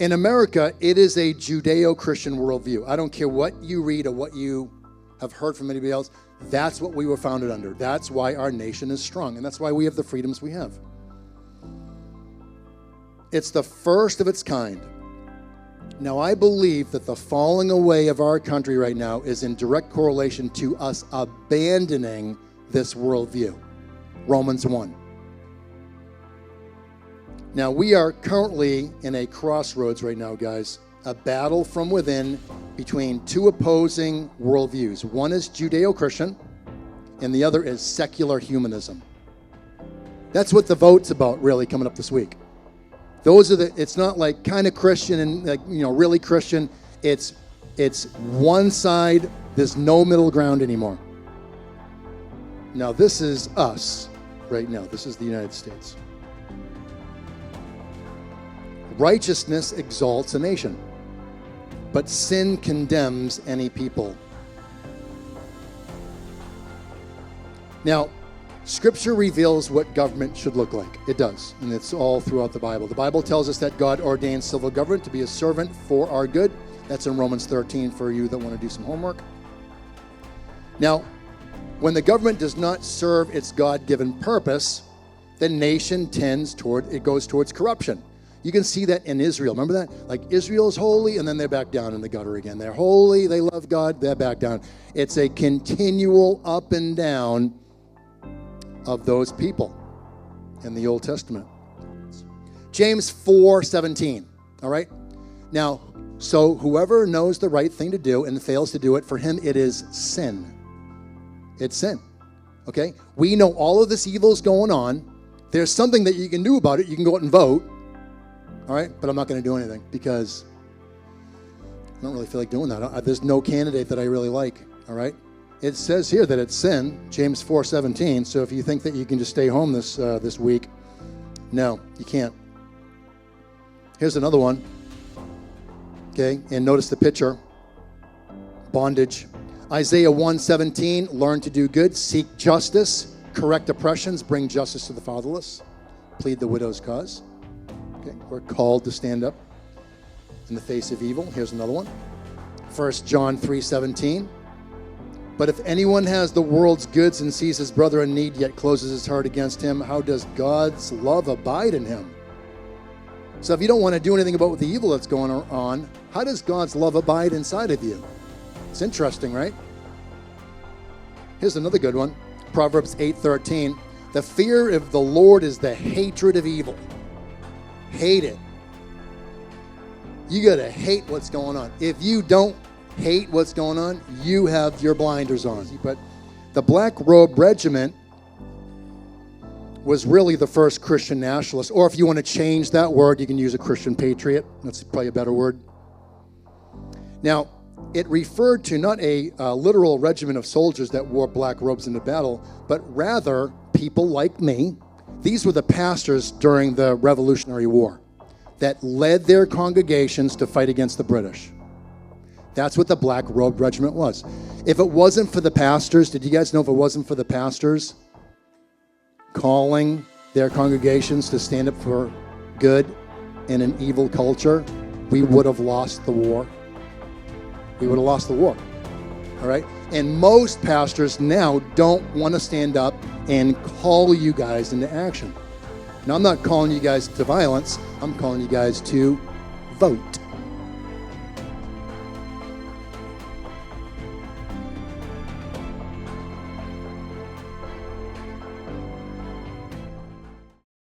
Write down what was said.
In America, it is a Judeo-Christian worldview. I don't care what you read or what you have heard from anybody else. That's what we were founded under. That's why our nation is strong, and that's why we have the freedoms we have. It's the first of its kind. Now, I believe that the falling away of our country right now is in direct correlation to us abandoning this worldview. Romans 1. Now, we are currently in a crossroads right now, guys. A battle from within between two opposing worldviews. One is Judeo-Christian, and the other is secular humanism. That's what the vote's about, really, coming up this week. It's not like kind of Christian and like, really Christian. It's one side. There's no middle ground anymore. Now, this is us right now. This is the United States. Righteousness exalts a nation, but sin condemns any people. Now, Scripture reveals what government should look like. It does, and it's all throughout the Bible. The Bible tells us that God ordains civil government to be a servant for our good. That's in Romans 13 for you that want to do some homework. Now, when the government does not serve its God-given purpose, the nation goes towards corruption. You can see that in Israel. Remember that? Like Israel is holy, and then they're back down in the gutter again. They're holy, they love God, they're back down. It's a continual up and down of those people in the Old Testament. James 4:17. All right? Now, so whoever knows the right thing to do and fails to do it, for him it is sin. It's sin. Okay? We know all of this evil is going on. There's something that you can do about it. You can go out and vote. All right? But I'm not going to do anything because I don't really feel like doing that. There's no candidate that I really like. All right? It says here that it's sin, James 4:17. So if you think that you can just stay home this week, no, you can't. Here's another one. Okay, and notice the picture. Bondage. Isaiah 1:17. Learn to do good, seek justice, correct oppressions, bring justice to the fatherless, plead the widow's cause. Okay, we're called to stand up in the face of evil. Here's another one. 1 John 3:17. But if anyone has the world's goods and sees his brother in need, yet closes his heart against him, how does God's love abide in him? So if you don't want to do anything about the evil that's going on, how does God's love abide inside of you? It's interesting, right? Here's another good one. Proverbs 8:13. The fear of the Lord is the hatred of evil. Hate it. You got to hate what's going on. If you don't hate what's going on, you have your blinders on. But the Black Robe Regiment was really the first Christian nationalist, or if you want to change that word, you can use a Christian patriot. That's probably a better word. Now, it referred to not a literal regiment of soldiers that wore black robes into battle, but rather people like me. These were the pastors during the Revolutionary War that led their congregations to fight against the British. That's what the Black Robe Regiment was. If it wasn't for the pastors, did you guys know if it wasn't for the pastors calling their congregations to stand up for good in an evil culture, we would have lost the war. We would have lost the war. All right? And most pastors now don't want to stand up and call you guys into action. Now, I'm not calling you guys to violence. I'm calling you guys to vote.